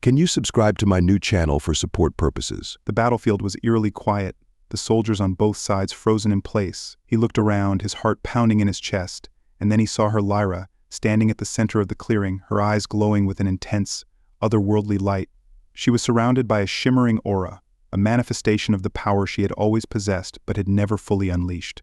Can you subscribe to my new channel for support purposes? The battlefield was eerily quiet, the soldiers on both sides frozen in place. He looked around, his heart pounding in his chest, and then he saw her Lyra, standing at the center of the clearing, her eyes glowing with an intense, otherworldly light. She was surrounded by a shimmering aura, a manifestation of the power she had always possessed but had never fully unleashed.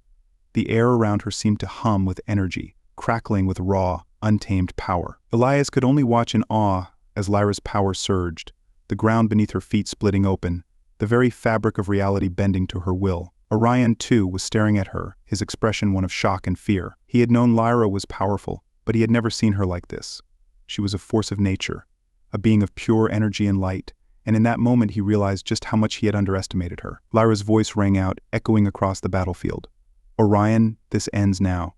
The air around her seemed to hum with energy, crackling with raw, untamed power. Elias could only watch in awe as Lyra's power surged, the ground beneath her feet splitting open, the very fabric of reality bending to her will. Orion, too, was staring at her, his expression one of shock and fear. He had known Lyra was powerful, but he had never seen her like this. She was a force of nature, a being of pure energy and light, and in that moment he realized just how much he had underestimated her. Lyra's voice rang out, echoing across the battlefield. "Orion, this ends now.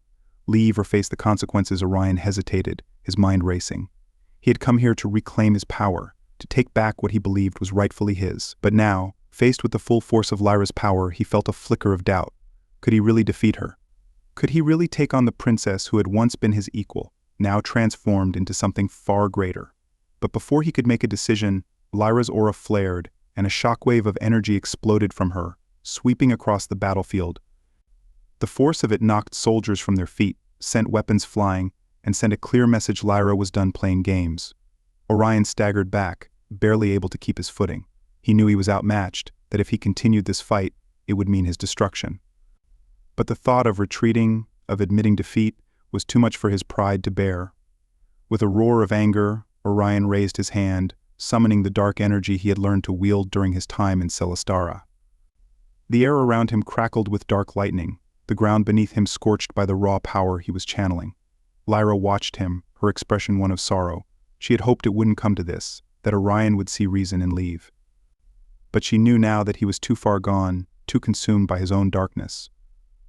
Leave or face the consequences." Orion hesitated, his mind racing. He had come here to reclaim his power, to take back what he believed was rightfully his. But now, faced with the full force of Lyra's power, he felt a flicker of doubt. Could he really defeat her? Could he really take on the princess who had once been his equal, now transformed into something far greater? But before he could make a decision, Lyra's aura flared, and a shockwave of energy exploded from her, sweeping across the battlefield. The force of it knocked soldiers from their feet, sent weapons flying, and sent a clear message: Lyra was done playing games. Orion staggered back, barely able to keep his footing. He knew he was outmatched, that if he continued this fight, it would mean his destruction. But the thought of retreating, of admitting defeat, was too much for his pride to bear. With a roar of anger, Orion raised his hand, summoning the dark energy he had learned to wield during his time in Celestara. The air around him crackled with dark lightning, the ground beneath him scorched by the raw power he was channeling. Lyra watched him, her expression one of sorrow. She had hoped it wouldn't come to this, that Orion would see reason and leave. But she knew now that he was too far gone, too consumed by his own darkness.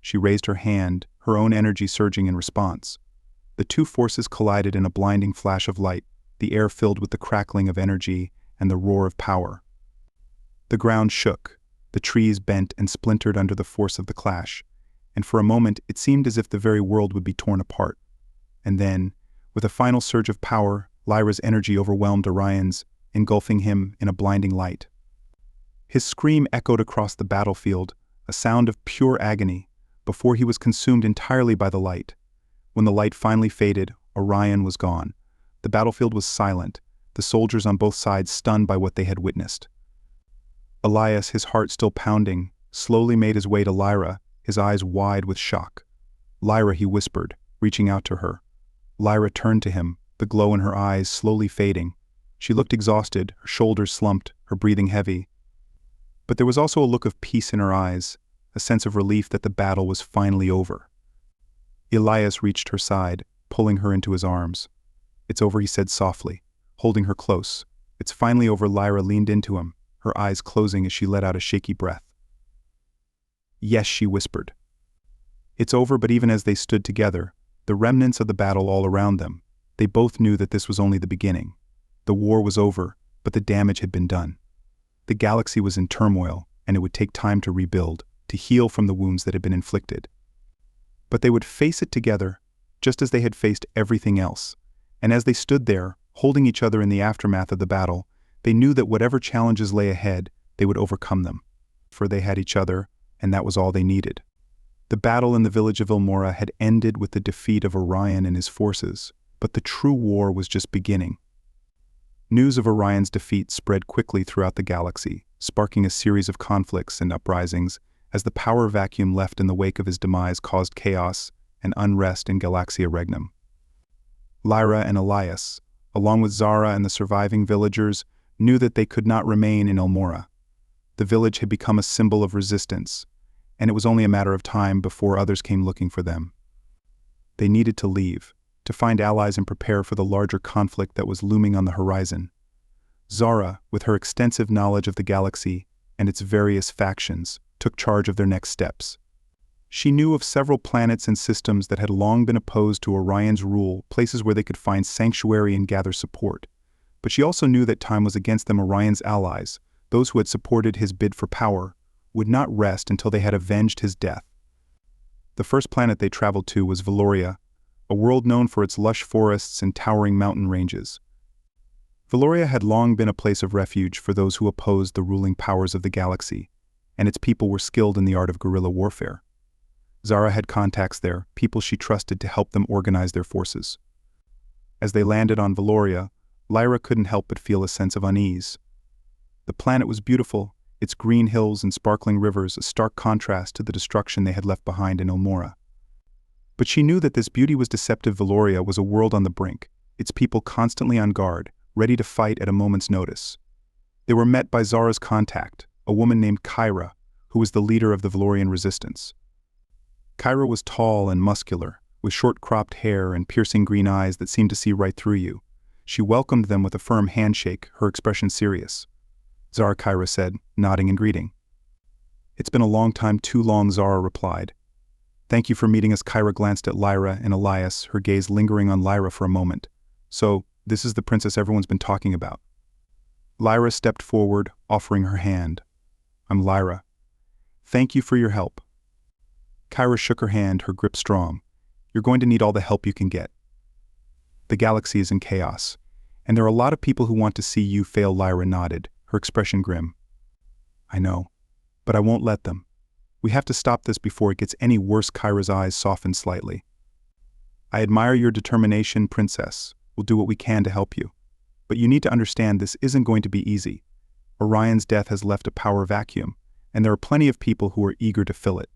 She raised her hand, her own energy surging in response. The two forces collided in a blinding flash of light, the air filled with the crackling of energy and the roar of power. The ground shook, the trees bent and splintered under the force of the clash, and for a moment it seemed as if the very world would be torn apart. And then, with a final surge of power, Lyra's energy overwhelmed Orion's, engulfing him in a blinding light. His scream echoed across the battlefield, a sound of pure agony, before he was consumed entirely by the light. When the light finally faded, Orion was gone. The battlefield was silent, the soldiers on both sides stunned by what they had witnessed. Elias, his heart still pounding, slowly made his way to Lyra, his eyes wide with shock. "Lyra," he whispered, reaching out to her. Lyra turned to him, the glow in her eyes slowly fading. She looked exhausted, her shoulders slumped, her breathing heavy. But there was also a look of peace in her eyes, a sense of relief that the battle was finally over. Elias reached her side, pulling her into his arms. "It's over," he said softly, holding her close. "It's finally over." Lyra leaned into him, her eyes closing as she let out a shaky breath. "Yes," she whispered. "It's over." But even as they stood together, the remnants of the battle all around them, they both knew that this was only the beginning. The war was over, but the damage had been done. The galaxy was in turmoil, and it would take time to rebuild, to heal from the wounds that had been inflicted. But they would face it together, just as they had faced everything else. And as they stood there, holding each other in the aftermath of the battle, they knew that whatever challenges lay ahead, they would overcome them. For they had each other, and that was all they needed. The battle in the village of Ilmora had ended with the defeat of Orion and his forces, but the true war was just beginning. News of Orion's defeat spread quickly throughout the galaxy, sparking a series of conflicts and uprisings, as the power vacuum left in the wake of his demise caused chaos and unrest in Galaxia Regnum. Lyra and Elias, along with Zara and the surviving villagers, knew that they could not remain in Ilmora. The village had become a symbol of resistance, and it was only a matter of time before others came looking for them. They needed to leave, to find allies and prepare for the larger conflict that was looming on the horizon. Zara, with her extensive knowledge of the galaxy and its various factions, took charge of their next steps. She knew of several planets and systems that had long been opposed to Orion's rule, places where they could find sanctuary and gather support. But she also knew that time was against them. Orion's allies, those who had supported his bid for power, would not rest until they had avenged his death. The first planet they traveled to was Valoria, a world known for its lush forests and towering mountain ranges. Valoria had long been a place of refuge for those who opposed the ruling powers of the galaxy, and its people were skilled in the art of guerrilla warfare. Zara had contacts there, people she trusted to help them organize their forces. As they landed on Valoria, Lyra couldn't help but feel a sense of unease. The planet was beautiful, its green hills and sparkling rivers a stark contrast to the destruction they had left behind in Elmora. But she knew that this beauty was deceptive. Valoria was a world on the brink, its people constantly on guard, ready to fight at a moment's notice. They were met by Zara's contact, a woman named Kyra, who was the leader of the Valorian resistance. Kyra was tall and muscular, with short-cropped hair and piercing green eyes that seemed to see right through you. She welcomed them with a firm handshake, her expression serious. Zara, Kyra said, nodding in greeting. "It's been a long time, too long," Zara replied. "Thank you for meeting us." Kyra glanced at Lyra and Elias, her gaze lingering on Lyra for a moment. "So, this is the princess everyone's been talking about." Lyra stepped forward, offering her hand. "I'm Lyra. Thank you for your help." Kyra shook her hand, her grip strong. "You're going to need all the help you can get. The galaxy is in chaos, and there are a lot of people who want to see you fail." Lyra nodded, her expression grim. "I know, but I won't let them. We have to stop this before it gets any worse." Kyra's eyes softened slightly. "I admire your determination, princess. We'll do what we can to help you. But you need to understand this isn't going to be easy. Orion's death has left a power vacuum, and there are plenty of people who are eager to fill it."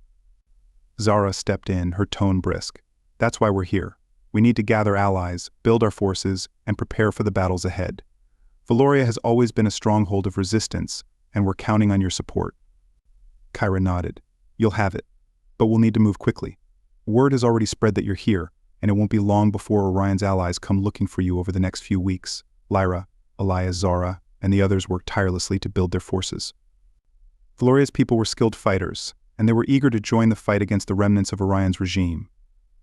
Zara stepped in, her tone brisk. "That's why we're here. We need to gather allies, build our forces, and prepare for the battles ahead. Valoria has always been a stronghold of resistance, and we're counting on your support." Kyra nodded. "You'll have it. But we'll need to move quickly. Word has already spread that you're here, and it won't be long before Orion's allies come looking for you over the next few weeks." Lyra, Elias, Zara, and the others worked tirelessly to build their forces. Valoria's people were skilled fighters, and they were eager to join the fight against the remnants of Orion's regime.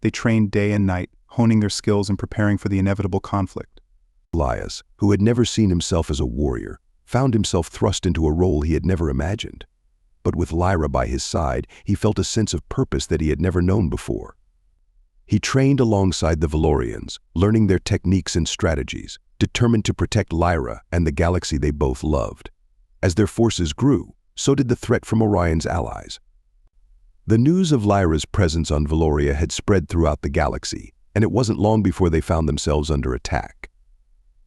They trained day and night, honing their skills and preparing for the inevitable conflict. Elias, who had never seen himself as a warrior, found himself thrust into a role he had never imagined. But with Lyra by his side, he felt a sense of purpose that he had never known before. He trained alongside the Valorians, learning their techniques and strategies, determined to protect Lyra and the galaxy they both loved. As their forces grew, so did the threat from Orion's allies. The news of Lyra's presence on Valoria had spread throughout the galaxy, and it wasn't long before they found themselves under attack.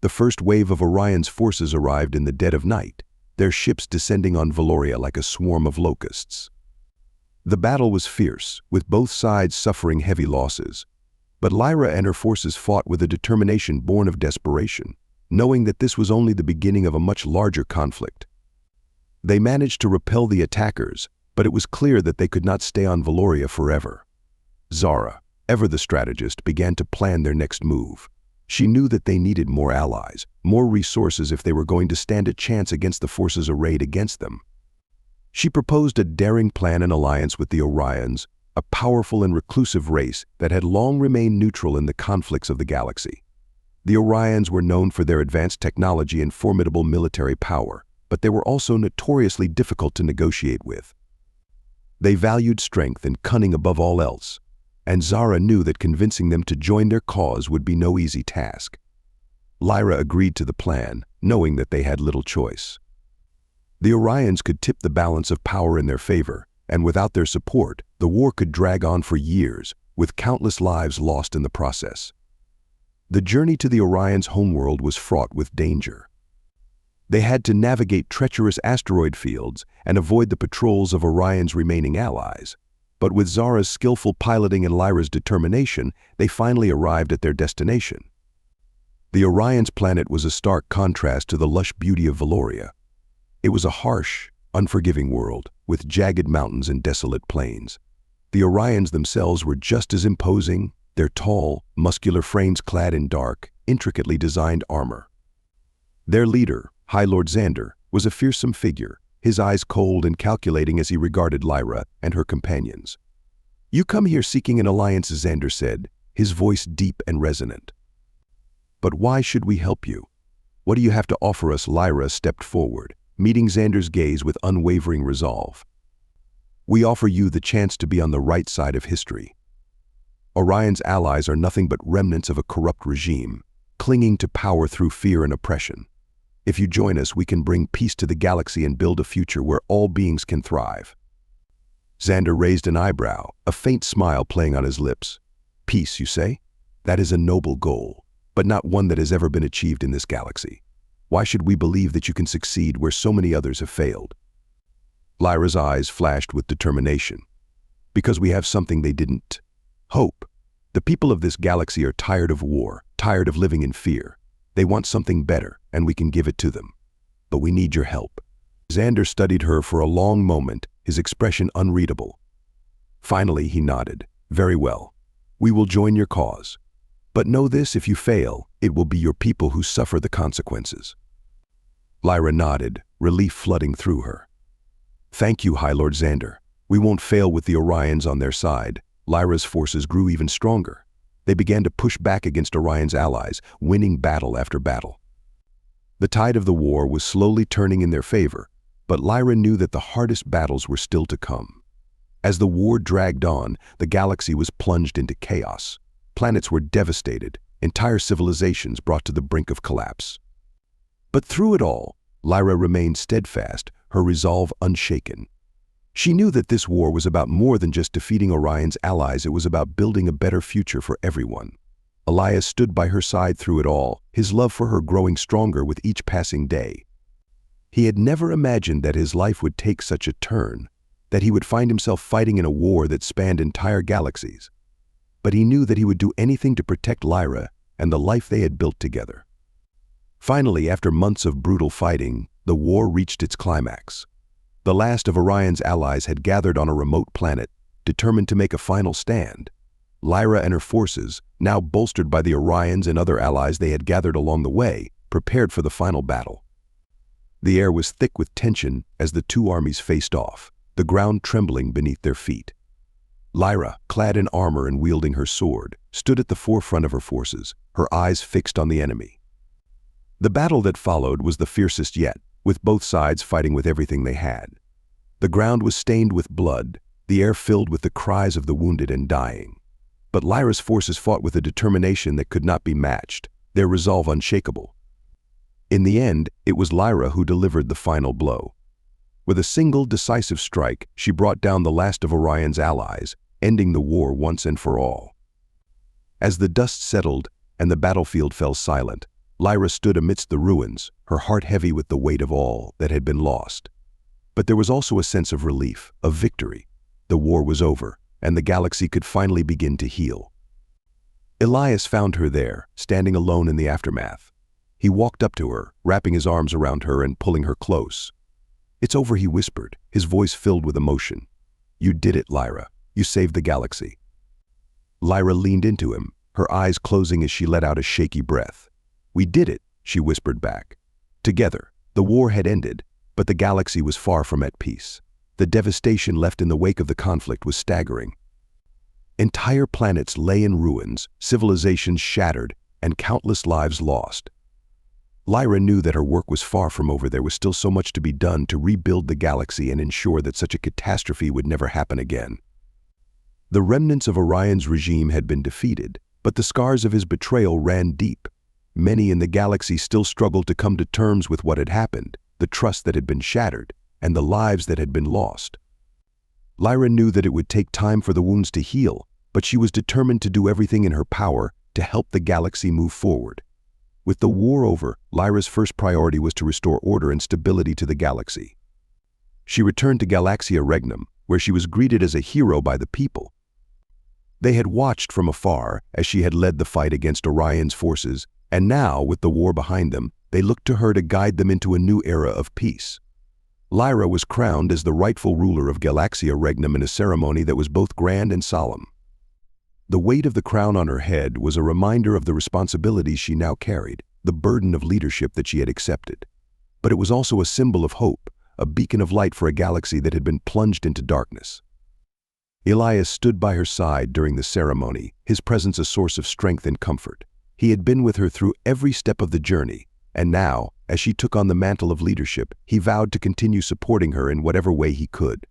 The first wave of Orion's forces arrived in the dead of night, their ships descending on Valoria like a swarm of locusts. The battle was fierce, with both sides suffering heavy losses. But Lyra and her forces fought with a determination born of desperation, knowing that this was only the beginning of a much larger conflict. They managed to repel the attackers, but it was clear that they could not stay on Valoria forever. Zara, ever the strategist, began to plan their next move. She knew that they needed more allies, more resources if they were going to stand a chance against the forces arrayed against them. She proposed a daring plan in alliance with the Orions, a powerful and reclusive race that had long remained neutral in the conflicts of the galaxy. The Orions were known for their advanced technology and formidable military power, but they were also notoriously difficult to negotiate with. They valued strength and cunning above all else, and Zara knew that convincing them to join their cause would be no easy task. Lyra agreed to the plan, knowing that they had little choice. The Orions could tip the balance of power in their favor, and without their support, the war could drag on for years, with countless lives lost in the process. The journey to the Orions' homeworld was fraught with danger. They had to navigate treacherous asteroid fields and avoid the patrols of Orion's remaining allies. But with Zara's skillful piloting and Lyra's determination, they finally arrived at their destination. The Orion's planet was a stark contrast to the lush beauty of Valoria. It was a harsh, unforgiving world, with jagged mountains and desolate plains. The Orions themselves were just as imposing, their tall, muscular frames clad in dark, intricately designed armor. Their leader, High Lord Xander, was a fearsome figure, his eyes cold and calculating as he regarded Lyra and her companions. "You come here seeking an alliance," Xander said, his voice deep and resonant. "But why should we help you? What do you have to offer us?" Lyra stepped forward, meeting Xander's gaze with unwavering resolve. "We offer you the chance to be on the right side of history. Orion's allies are nothing but remnants of a corrupt regime, clinging to power through fear and oppression. If you join us, we can bring peace to the galaxy and build a future where all beings can thrive." Xander raised an eyebrow, a faint smile playing on his lips. "Peace, you say? That is a noble goal, but not one that has ever been achieved in this galaxy. Why should we believe that you can succeed where so many others have failed?" Lyra's eyes flashed with determination. "Because we have something they didn't. Hope. The people of this galaxy are tired of war, tired of living in fear. They want something better, and we can give it to them. But we need your help." Xander studied her for a long moment, his expression unreadable. Finally, he nodded. "Very well. We will join your cause. But know this, if you fail, it will be your people who suffer the consequences." Lyra nodded, relief flooding through her. "Thank you, High Lord Xander. We won't fail with the Orions on their side." Lyra's forces grew even stronger. They began to push back against Orion's allies, winning battle after battle. The tide of the war was slowly turning in their favor, but Lyra knew that the hardest battles were still to come. As the war dragged on, the galaxy was plunged into chaos. Planets were devastated, entire civilizations brought to the brink of collapse. But through it all, Lyra remained steadfast, her resolve unshaken. She knew that this war was about more than just defeating Orion's allies, it was about building a better future for everyone. Elias stood by her side through it all, his love for her growing stronger with each passing day. He had never imagined that his life would take such a turn, that he would find himself fighting in a war that spanned entire galaxies. But he knew that he would do anything to protect Lyra and the life they had built together. Finally, after months of brutal fighting, the war reached its climax. The last of Orion's allies had gathered on a remote planet, determined to make a final stand. Lyra and her forces, now bolstered by the Orions and other allies they had gathered along the way, prepared for the final battle. The air was thick with tension as the two armies faced off, the ground trembling beneath their feet. Lyra, clad in armor and wielding her sword, stood at the forefront of her forces, her eyes fixed on the enemy. The battle that followed was the fiercest yet, with both sides fighting with everything they had. The ground was stained with blood, the air filled with the cries of the wounded and dying. But Lyra's forces fought with a determination that could not be matched, their resolve unshakable. In the end, it was Lyra who delivered the final blow. With a single decisive strike, she brought down the last of Orion's allies, ending the war once and for all. As the dust settled and the battlefield fell silent, Lyra stood amidst the ruins, her heart heavy with the weight of all that had been lost. But there was also a sense of relief, of victory. The war was over, and the galaxy could finally begin to heal. Elias found her there, standing alone in the aftermath. He walked up to her, wrapping his arms around her and pulling her close. "It's over," he whispered, his voice filled with emotion. "You did it, Lyra. You saved the galaxy." Lyra leaned into him, her eyes closing as she let out a shaky breath. "We did it," she whispered back. Together, the war had ended, but the galaxy was far from at peace. The devastation left in the wake of the conflict was staggering. Entire planets lay in ruins, civilizations shattered, and countless lives lost. Lyra knew that her work was far from over. There was still so much to be done to rebuild the galaxy and ensure that such a catastrophe would never happen again. The remnants of Orion's regime had been defeated, but the scars of his betrayal ran deep. Many in the galaxy still struggled to come to terms with what had happened, the trust that had been shattered, and the lives that had been lost. Lyra knew that it would take time for the wounds to heal, but she was determined to do everything in her power to help the galaxy move forward. With the war over, Lyra's first priority was to restore order and stability to the galaxy. She returned to Galaxia Regnum, where she was greeted as a hero by the people. They had watched from afar as she had led the fight against Orion's forces, and now, with the war behind them, they looked to her to guide them into a new era of peace. Lyra was crowned as the rightful ruler of Galaxia Regnum in a ceremony that was both grand and solemn. The weight of the crown on her head was a reminder of the responsibilities she now carried, the burden of leadership that she had accepted. But it was also a symbol of hope, a beacon of light for a galaxy that had been plunged into darkness. Elias stood by her side during the ceremony, his presence a source of strength and comfort. He had been with her through every step of the journey, and now, as she took on the mantle of leadership, he vowed to continue supporting her in whatever way he could.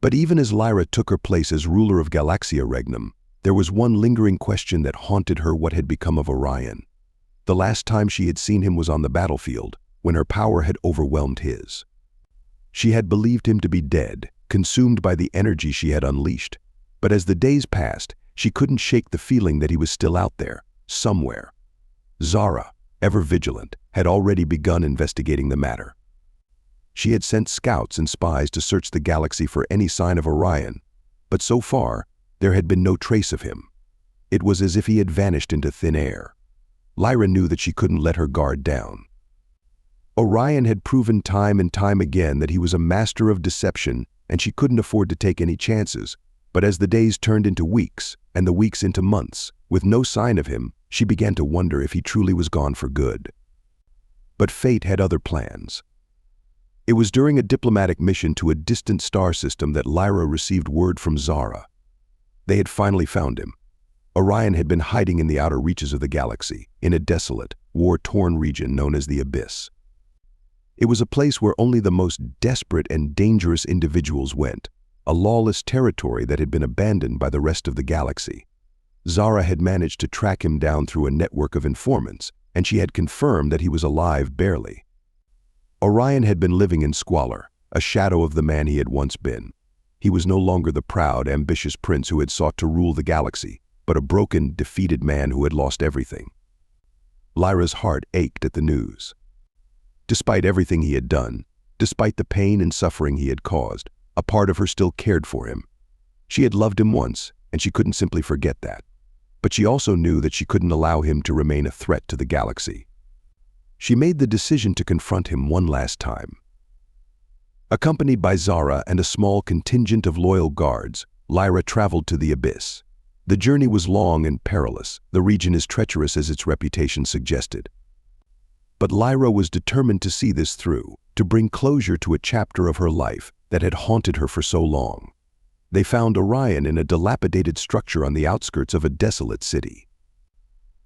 But even as Lyra took her place as ruler of Galaxia Regnum, there was one lingering question that haunted her: what had become of Orion? The last time she had seen him was on the battlefield, when her power had overwhelmed his. She had believed him to be dead, consumed by the energy she had unleashed. But as the days passed, she couldn't shake the feeling that he was still out there, somewhere. Zara, ever vigilant, had already begun investigating the matter. She had sent scouts and spies to search the galaxy for any sign of Orion, but so far, there had been no trace of him. It was as if he had vanished into thin air. Lyra knew that she couldn't let her guard down. Orion had proven time and time again that he was a master of deception, and she couldn't afford to take any chances. But as the days turned into weeks, and the weeks into months, with no sign of him, she began to wonder if he truly was gone for good. But fate had other plans. It was during a diplomatic mission to a distant star system that Lyra received word from Zara. They had finally found him. Orion had been hiding in the outer reaches of the galaxy, in a desolate, war-torn region known as the Abyss. It was a place where only the most desperate and dangerous individuals went, a lawless territory that had been abandoned by the rest of the galaxy. Zara had managed to track him down through a network of informants, and she had confirmed that he was alive barely. Orion had been living in squalor, a shadow of the man he had once been. He was no longer the proud, ambitious prince who had sought to rule the galaxy, but a broken, defeated man who had lost everything. Lyra's heart ached at the news. Despite everything he had done, despite the pain and suffering he had caused, a part of her still cared for him. She had loved him once, and she couldn't simply forget that. But she also knew that she couldn't allow him to remain a threat to the galaxy. She made the decision to confront him one last time. Accompanied by Zara and a small contingent of loyal guards, Lyra traveled to the Abyss. The journey was long and perilous, the region as treacherous as its reputation suggested. But Lyra was determined to see this through, to bring closure to a chapter of her life that had haunted her for so long. They found Orion in a dilapidated structure on the outskirts of a desolate city.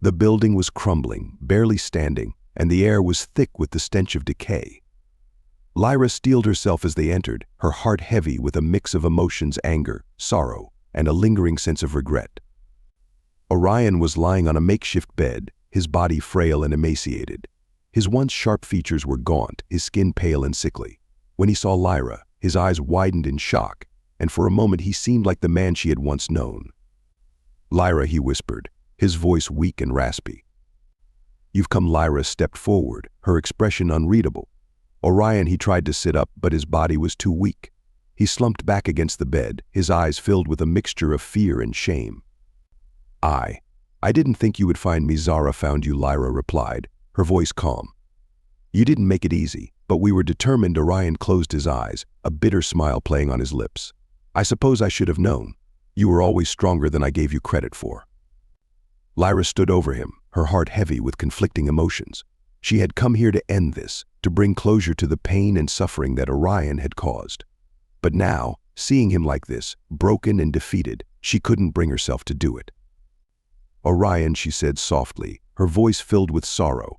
The building was crumbling, barely standing, and the air was thick with the stench of decay. Lyra steeled herself as they entered, her heart heavy with a mix of emotions: anger, sorrow, and a lingering sense of regret. Orion was lying on a makeshift bed, his body frail and emaciated. His once sharp features were gaunt, his skin pale and sickly. When he saw Lyra, his eyes widened in shock, and for a moment he seemed like the man she had once known. "Lyra," he whispered, his voice weak and raspy. "You've come." Lyra stepped forward, her expression unreadable. Orion, he tried to sit up, but his body was too weak. He slumped back against the bed, his eyes filled with a mixture of fear and shame. I didn't think you would find me." "Zara found you," Lyra replied, her voice calm. "You didn't make it easy, but we were determined." Orion closed his eyes, a bitter smile playing on his lips. "I suppose I should have known. You were always stronger than I gave you credit for." Lyra stood over him, her heart heavy with conflicting emotions. She had come here to end this, to bring closure to the pain and suffering that Orion had caused. But now, seeing him like this, broken and defeated, she couldn't bring herself to do it. "Orion," she said softly, her voice filled with sorrow.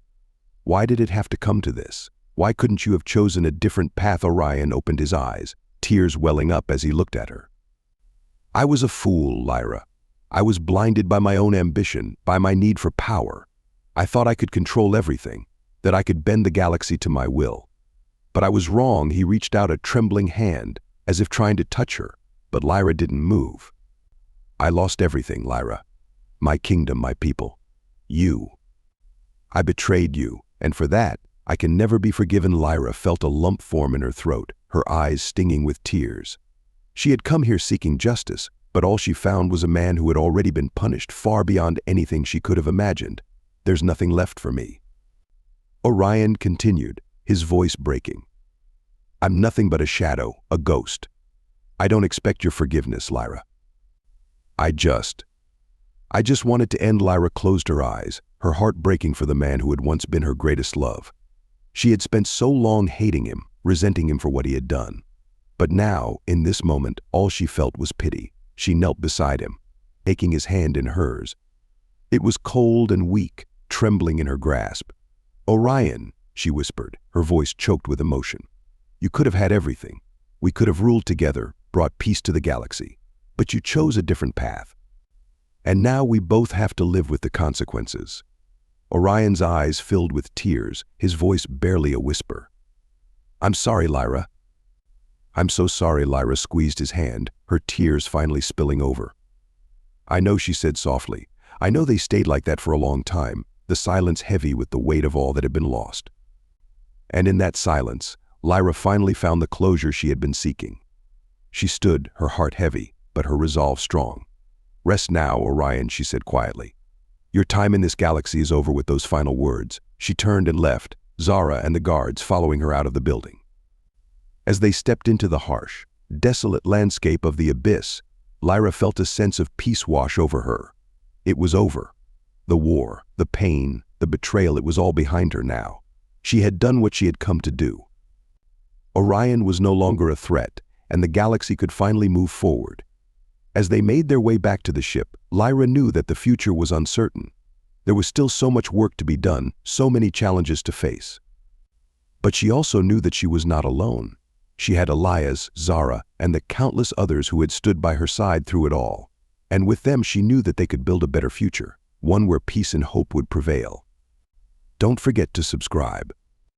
"Why did it have to come to this? Why couldn't you have chosen a different path?" Orion opened his eyes, tears welling up as he looked at her. "I was a fool, Lyra. I was blinded by my own ambition, by my need for power. I thought I could control everything, that I could bend the galaxy to my will. But I was wrong." He reached out a trembling hand, as if trying to touch her, but Lyra didn't move. "I lost everything, Lyra. My kingdom, my people. You. I betrayed you, and for that, I can never be forgiven." Lyra felt a lump form in her throat, her eyes stinging with tears. She had come here seeking justice, but all she found was a man who had already been punished far beyond anything she could have imagined. "There's nothing left for me." Orion continued, his voice breaking. "I'm nothing but a shadow, a ghost. I don't expect your forgiveness, Lyra. I just wanted to end." Lyra closed her eyes, her heart breaking for the man who had once been her greatest love. She had spent so long hating him, resenting him for what he had done. But now, in this moment, all she felt was pity. She knelt beside him, taking his hand in hers. It was cold and weak, trembling in her grasp. "Orion," she whispered, her voice choked with emotion. "You could have had everything. We could have ruled together, brought peace to the galaxy. But you chose a different path. And now we both have to live with the consequences." Orion's eyes filled with tears, his voice barely a whisper. "I'm sorry, Lyra." "I'm so sorry," Lyra squeezed his hand, her tears finally spilling over. "I know," she said softly. "I know they stayed like that for a long time, the silence heavy with the weight of all that had been lost." And in that silence, Lyra finally found the closure she had been seeking. She stood, her heart heavy, but her resolve strong. "Rest now, Orion," she said quietly. "Your time in this galaxy is over." With those final words, she turned and left, Zara and the guards following her out of the building. As they stepped into the harsh, desolate landscape of the abyss, Lyra felt a sense of peace wash over her. It was over. The war, the pain, the betrayal, it was all behind her now. She had done what she had come to do. Orion was no longer a threat, and the galaxy could finally move forward. As they made their way back to the ship, Lyra knew that the future was uncertain. There was still so much work to be done, so many challenges to face. But she also knew that she was not alone. She had Elias, Zara, and the countless others who had stood by her side through it all. And with them she knew that they could build a better future, one where peace and hope would prevail. Don't forget to subscribe.